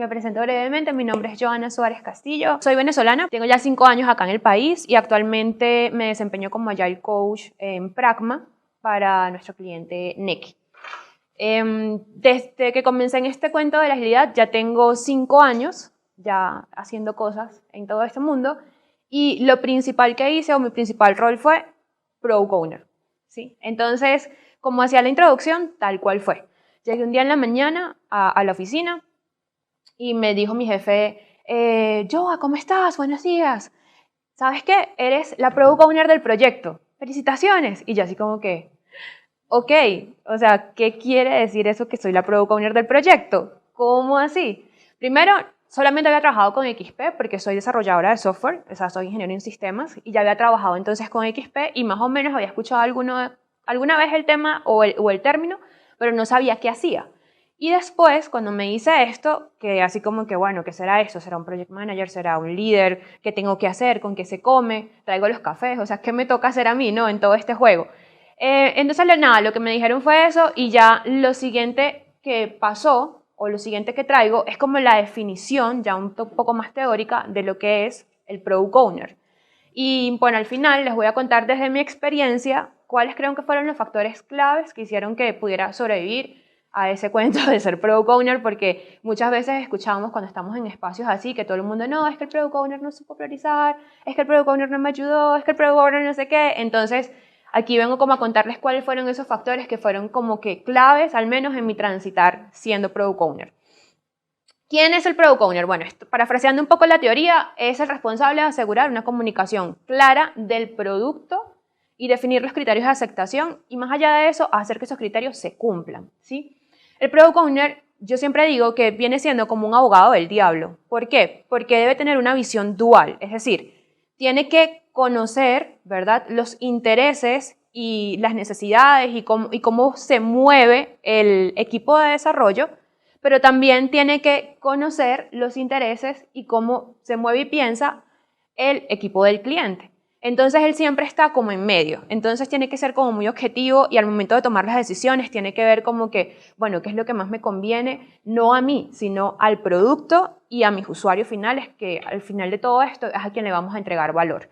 Me presento brevemente, mi nombre es Joana Suárez Castillo, soy venezolana, tengo ya 5 años acá en el país y actualmente me desempeño como Agile Coach en Pragma para nuestro cliente Nequi. Desde que comencé en este cuento de la agilidad ya tengo 5 años ya haciendo cosas en todo este mundo y lo principal que hice o mi principal rol fue Product Owner, ¿sí? Entonces, como hacía la introducción, tal cual fue. Llegué un día en la mañana a la oficina y me dijo mi jefe, Joa, ¿cómo estás? Buenos días. ¿Sabes qué? Eres la Product Owner del proyecto. ¡Felicitaciones! Y yo así como que, ok, o sea, ¿qué quiere decir eso que soy la Product Owner del proyecto? ¿Cómo así? Primero, solamente había trabajado con XP porque soy desarrolladora de software, o sea, soy ingeniero en sistemas y ya había trabajado entonces con XP y más o menos había escuchado alguna vez el tema o el término, pero no sabía qué hacía. Y después, cuando me hice esto, que así como que, bueno, ¿qué será esto? ¿Será un project manager? ¿Será un líder? ¿Qué tengo que hacer? ¿Con qué se come? ¿Traigo los cafés? O sea, ¿qué me toca hacer a mí, no? En todo este juego. Entonces, nada, lo que me dijeron fue eso y ya lo siguiente que pasó, o lo siguiente que traigo, es como la definición, ya un poco más teórica, de lo que es el Product Owner. Y bueno, al final les voy a contar desde mi experiencia cuáles creo que fueron los factores claves que hicieron que pudiera sobrevivir a ese cuento de ser Product Owner, porque muchas veces escuchamos cuando estamos en espacios así que todo el mundo, no, es que el Product Owner no supo priorizar, es que el Product Owner no me ayudó, es que el Product Owner no sé qué. Entonces, aquí vengo como a contarles cuáles fueron esos factores que fueron como que claves, al menos en mi transitar siendo Product Owner. ¿Quién es el Product Owner? Bueno, parafraseando un poco la teoría, es el responsable de asegurar una comunicación clara del producto y definir los criterios de aceptación y más allá de eso, hacer que esos criterios se cumplan, ¿sí? El Product Owner, yo siempre digo que viene siendo como un abogado del diablo. ¿Por qué? Porque debe tener una visión dual, es decir, tiene que conocer, ¿verdad?, los intereses y las necesidades y cómo se mueve el equipo de desarrollo, pero también tiene que conocer los intereses y cómo se mueve y piensa el equipo del cliente. Entonces él siempre está como en medio, entonces tiene que ser como muy objetivo y al momento de tomar las decisiones tiene que ver como que, bueno, ¿qué es lo que más me conviene? No a mí, sino al producto y a mis usuarios finales, que al final de todo esto es a quien le vamos a entregar valor.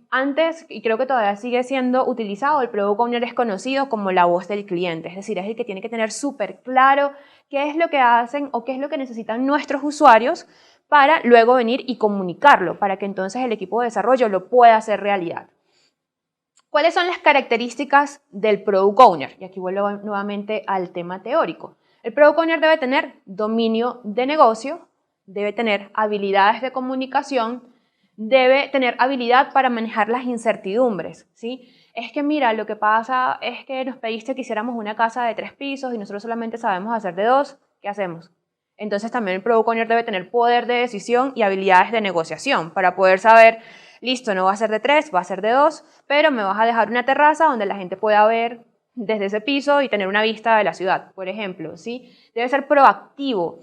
Antes, y creo que todavía sigue siendo utilizado, el Product Owner es conocido como la voz del cliente, es decir, es el que tiene que tener súper claro qué es lo que hacen o qué es lo que necesitan nuestros usuarios para luego venir y comunicarlo, para que entonces el equipo de desarrollo lo pueda hacer realidad. ¿Cuáles son las características del Product Owner? Y aquí vuelvo nuevamente al tema teórico. El Product Owner debe tener dominio de negocio, debe tener habilidades de comunicación, debe tener habilidad para manejar las incertidumbres, ¿sí? Es que mira, lo que pasa es que nos pediste que hiciéramos una casa de 3 pisos y nosotros solamente sabemos hacer de 2, ¿qué hacemos? Entonces también el Product Owner debe tener poder de decisión y habilidades de negociación para poder saber, listo, no va a ser de 3, va a ser de 2, pero me vas a dejar una terraza donde la gente pueda ver desde ese piso y tener una vista de la ciudad, por ejemplo, ¿sí? Debe ser proactivo,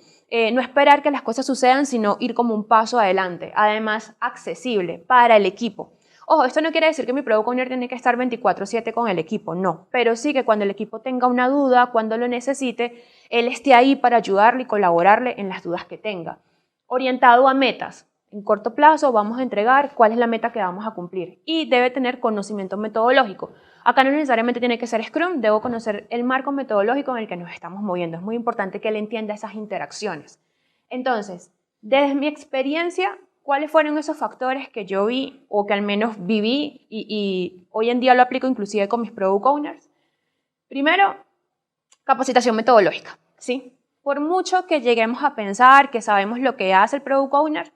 no esperar que las cosas sucedan, sino ir como un paso adelante, además accesible para el equipo. Ojo, esto no quiere decir que mi Product Owner tiene que estar 24/7 con el equipo, no, pero sí que cuando el equipo tenga una duda, cuando lo necesite, él esté ahí para ayudarle y colaborarle en las dudas que tenga. Orientado a metas. En corto plazo vamos a entregar cuál es la meta que vamos a cumplir y debe tener conocimiento metodológico. Acá no necesariamente tiene que ser Scrum, debo conocer el marco metodológico en el que nos estamos moviendo. Es muy importante que él entienda esas interacciones. Entonces, desde mi experiencia, ¿cuáles fueron esos factores que yo vi o que al menos viví y hoy en día lo aplico inclusive con mis Product Owners? Primero, capacitación metodológica, ¿sí? Por mucho que lleguemos a pensar que sabemos lo que hace el Product Owner,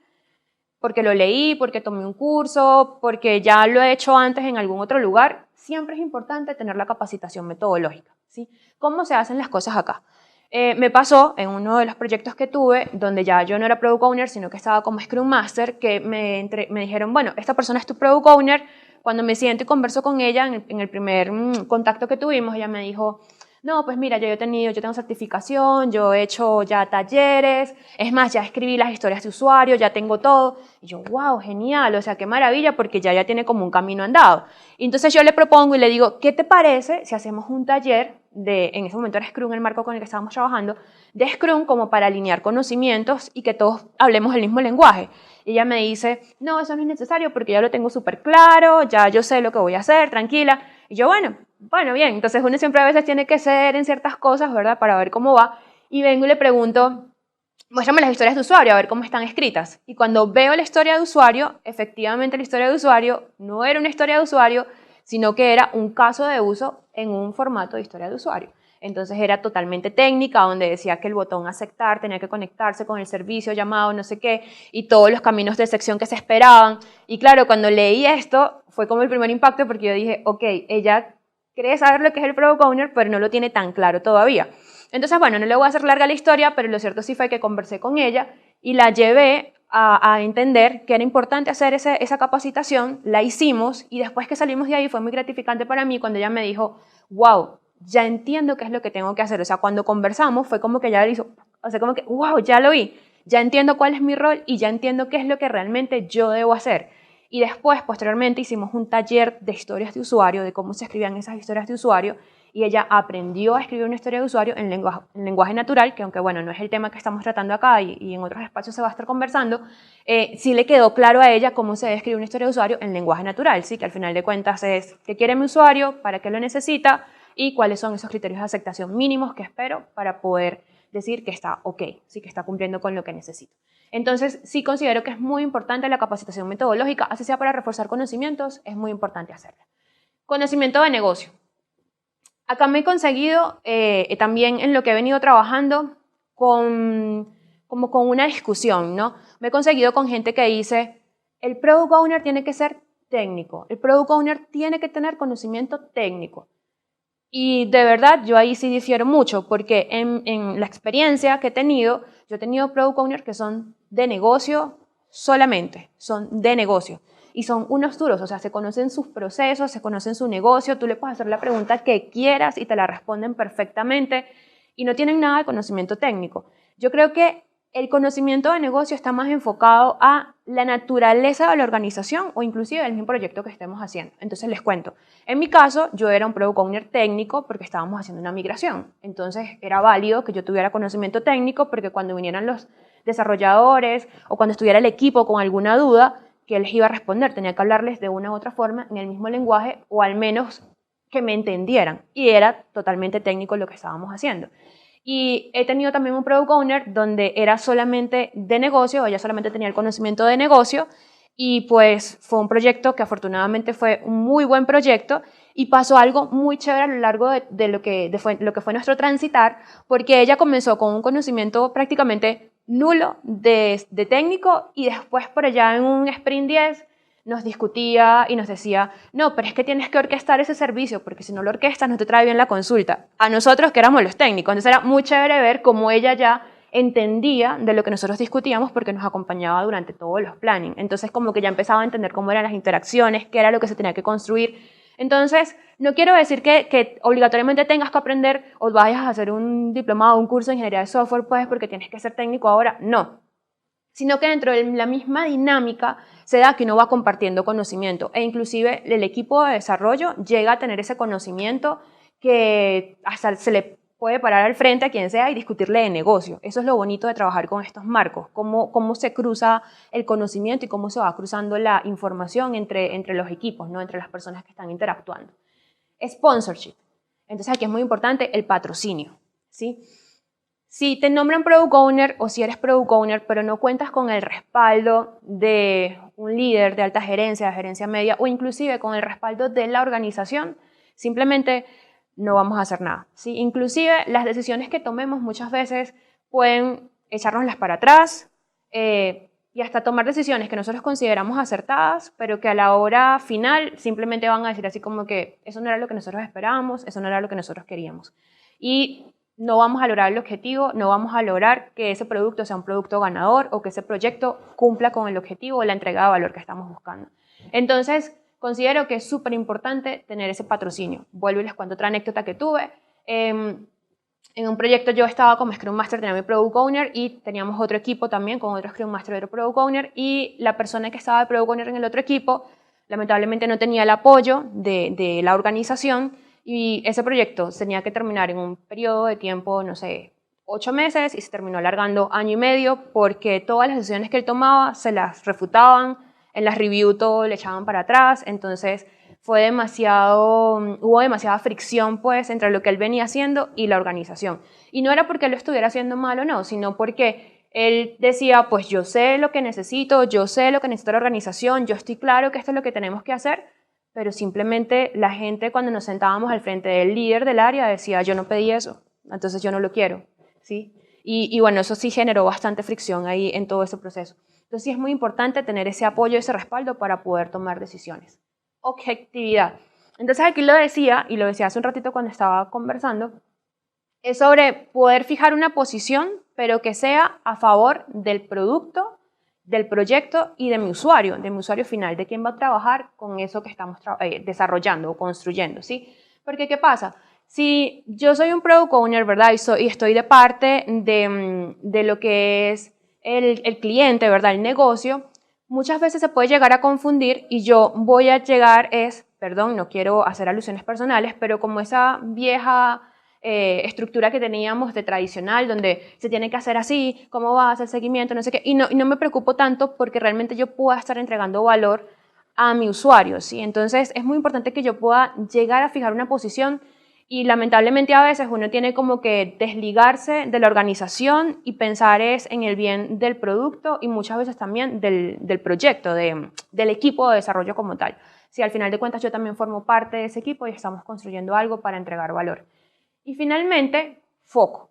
porque lo leí, porque tomé un curso, porque ya lo he hecho antes en algún otro lugar, siempre es importante tener la capacitación metodológica, ¿sí? ¿Cómo se hacen las cosas acá? Me pasó en uno de los proyectos que tuve, donde ya yo no era Product Owner, sino que estaba como Scrum Master, que me dijeron, bueno, esta persona es tu Product Owner. Cuando me siento y converso con ella, en el primer contacto que tuvimos, ella me dijo, no, pues mira, yo tengo certificación, yo he hecho ya talleres, es más, ya escribí las historias de usuario, ya tengo todo. Y yo, wow, genial, o sea, qué maravilla, porque ya tiene como un camino andado. Y entonces yo le propongo y le digo, ¿qué te parece si hacemos un taller en ese momento era Scrum el marco con el que estábamos trabajando, de Scrum como para alinear conocimientos y que todos hablemos el mismo lenguaje. Y ella me dice, no, eso no es necesario porque ya lo tengo súper claro, ya yo sé lo que voy a hacer, tranquila. Y yo, bueno, bien. Entonces uno siempre a veces tiene que ceder en ciertas cosas, ¿verdad? Para ver cómo va. Y vengo y le pregunto, muéstrame las historias de usuario, a ver cómo están escritas. Y cuando veo la historia de usuario, efectivamente la historia de usuario no era una historia de usuario, sino que era un caso de uso en un formato de historia de usuario. Entonces era totalmente técnica, donde decía que el botón aceptar tenía que conectarse con el servicio llamado no sé qué, y todos los caminos de sección que se esperaban. Y claro, cuando leí esto, fue como el primer impacto, porque yo dije, ok, ella cree saber lo que es el Product Owner, pero no lo tiene tan claro todavía. Entonces, bueno, no le voy a hacer larga la historia, pero lo cierto sí fue que conversé con ella y la llevé a entender que era importante hacer esa capacitación, la hicimos y después que salimos de ahí fue muy gratificante para mí cuando ella me dijo, wow, ya entiendo qué es lo que tengo que hacer. O sea, cuando conversamos fue como que ya le hizo, o sea, como que, wow, ya lo vi, ya entiendo cuál es mi rol y ya entiendo qué es lo que realmente yo debo hacer. Y después, posteriormente, hicimos un taller de historias de usuario, de cómo se escribían esas historias de usuario, y ella aprendió a escribir una historia de usuario en lenguaje natural, que aunque bueno, no es el tema que estamos tratando acá y en otros espacios se va a estar conversando, sí le quedó claro a ella cómo se debe escribir una historia de usuario en lenguaje natural, ¿sí? Que al final de cuentas es qué quiere mi usuario, para qué lo necesita y cuáles son esos criterios de aceptación mínimos que espero para poder decir que está ok, ¿sí? Que está cumpliendo con lo que necesito. Entonces, sí considero que es muy importante la capacitación metodológica, así sea para reforzar conocimientos, es muy importante hacerla. Conocimiento de negocio. Acá me he conseguido, también en lo que he venido trabajando, como con una discusión, ¿no? Me he conseguido con gente que dice, el Product Owner tiene que ser técnico, el Product Owner tiene que tener conocimiento técnico. Y de verdad, yo ahí sí difiero mucho, porque en la experiencia que he tenido, yo he tenido Product Owners que son de negocio solamente, son de negocio. Y son unos duros, o sea, se conocen sus procesos, se conocen su negocio, tú le puedes hacer la pregunta que quieras y te la responden perfectamente y no tienen nada de conocimiento técnico. Yo creo que el conocimiento de negocio está más enfocado a la naturaleza de la organización o inclusive del mismo proyecto que estemos haciendo. Entonces les cuento, en mi caso yo era un Product Owner técnico porque estábamos haciendo una migración. Entonces era válido que yo tuviera conocimiento técnico porque cuando vinieran los desarrolladores o cuando estuviera el equipo con alguna duda, que les iba a responder, tenía que hablarles de una u otra forma en el mismo lenguaje o al menos que me entendieran. Y era totalmente técnico lo que estábamos haciendo. Y he tenido también un Product Owner donde era solamente de negocio, ella solamente tenía el conocimiento de negocio y pues fue un proyecto que afortunadamente fue un muy buen proyecto y pasó algo muy chévere a lo largo de lo que fue nuestro transitar, porque ella comenzó con un conocimiento prácticamente nulo de técnico y después por allá en un Sprint 10 nos discutía y nos decía, no, pero es que tienes que orquestar ese servicio porque si no lo orquestas no te trae bien la consulta. A nosotros que éramos los técnicos, entonces era muy chévere ver cómo ella ya entendía de lo que nosotros discutíamos porque nos acompañaba durante todos los planning. Entonces como que ya empezaba a entender cómo eran las interacciones, qué era lo que se tenía que construir. Entonces, no quiero decir que obligatoriamente tengas que aprender o vayas a hacer un diplomado o un curso de ingeniería de software, pues porque tienes que ser técnico ahora. No, sino que dentro de la misma dinámica se da que uno va compartiendo conocimiento e inclusive el equipo de desarrollo llega a tener ese conocimiento que hasta se le puede parar al frente a quien sea y discutirle de negocio. Eso es lo bonito de trabajar con estos marcos, cómo se cruza el conocimiento y cómo se va cruzando la información entre los equipos, ¿no? Entre las personas que están interactuando. Sponsorship. Entonces aquí es muy importante el patrocinio, ¿sí? Si te nombran Product Owner o si eres Product Owner, pero no cuentas con el respaldo de un líder de alta gerencia, de gerencia media o inclusive con el respaldo de la organización, simplemente no vamos a hacer nada, ¿sí? Inclusive las decisiones que tomemos muchas veces pueden echárnoslas para atrás y hasta tomar decisiones que nosotros consideramos acertadas, pero que a la hora final simplemente van a decir así como que eso no era lo que nosotros esperábamos, eso no era lo que nosotros queríamos. Y no vamos a lograr el objetivo, no vamos a lograr que ese producto sea un producto ganador o que ese proyecto cumpla con el objetivo o la entrega de valor que estamos buscando. Entonces, considero que es súper importante tener ese patrocinio. Vuelvo y les cuento otra anécdota que tuve. En un proyecto yo estaba como Scrum Master, tenía mi Product Owner y teníamos otro equipo también con otro Scrum Master y otro Product Owner y la persona que estaba de Product Owner en el otro equipo lamentablemente no tenía el apoyo de la organización Y ese proyecto tenía que terminar en un periodo de tiempo, no sé, 8 meses y se terminó alargando año y medio porque todas las decisiones que él tomaba se las refutaban, en las review todo le echaban para atrás, entonces hubo demasiada fricción pues entre lo que él venía haciendo y la organización. Y no era porque él lo estuviera haciendo mal o no, sino porque él decía, pues yo sé lo que necesito, yo sé lo que necesita la organización, yo estoy claro que esto es lo que tenemos que hacer, pero simplemente la gente cuando nos sentábamos al frente del líder del área decía, yo no pedí eso, entonces yo no lo quiero, ¿sí? Y bueno, eso sí generó bastante fricción ahí en todo ese proceso. Entonces sí es muy importante tener ese apoyo, ese respaldo para poder tomar decisiones. Objetividad. Entonces aquí lo decía, y lo decía hace un ratito cuando estaba conversando, es sobre poder fijar una posición, pero que sea a favor del producto, del proyecto y de mi usuario final, de quién va a trabajar con eso que estamos desarrollando o construyendo, ¿sí? Porque, ¿qué pasa? Si yo soy un product owner, ¿verdad? Y estoy de parte de lo que es el cliente, ¿verdad? El negocio, muchas veces se puede llegar a confundir y yo voy a llegar perdón, no quiero hacer alusiones personales, pero como esa vieja estructura que teníamos de tradicional, donde se tiene que hacer así, cómo va a hacer seguimiento, no sé qué, y no me preocupo tanto porque realmente yo pueda estar entregando valor a mi usuario, ¿sí? Entonces es muy importante que yo pueda llegar a fijar una posición y lamentablemente a veces uno tiene como que desligarse de la organización y pensar en el bien del producto y muchas veces también del proyecto, del equipo de desarrollo como tal. Si al final de cuentas yo también formo parte de ese equipo y estamos construyendo algo para entregar valor. Y finalmente, foco.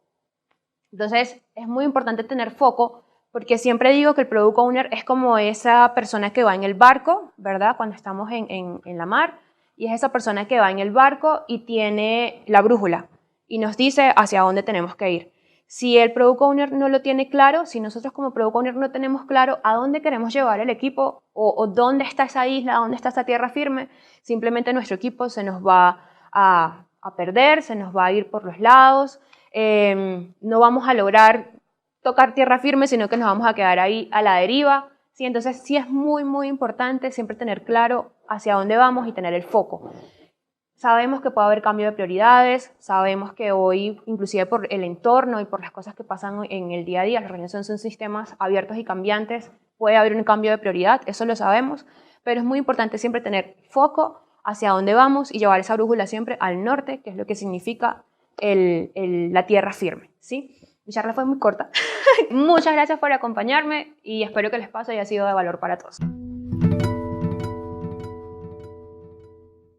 Entonces, es muy importante tener foco porque siempre digo que el Product Owner es como esa persona que va en el barco, ¿verdad? Cuando estamos en la mar, y es esa persona que va en el barco y tiene la brújula y nos dice hacia dónde tenemos que ir. Si el Product Owner no lo tiene claro, si nosotros como Product Owner no tenemos claro a dónde queremos llevar el equipo o dónde está esa isla, dónde está esa tierra firme, simplemente nuestro equipo se nos va a perder, se nos va a ir por los lados, no vamos a lograr tocar tierra firme, sino que nos vamos a quedar ahí a la deriva. ¿Sí? Entonces sí es muy, muy importante siempre tener claro hacia dónde vamos y tener el foco. Sabemos que puede haber cambio de prioridades, sabemos que hoy, inclusive por el entorno y por las cosas que pasan en el día a día, las organizaciones son sistemas abiertos y cambiantes, puede haber un cambio de prioridad, eso lo sabemos, pero es muy importante siempre tener foco hacia dónde vamos y llevar esa brújula siempre al norte, que es lo que significa la tierra firme, ¿sí? Mi charla fue muy corta. Muchas gracias por acompañarme y espero que el espacio haya sido de valor para todos.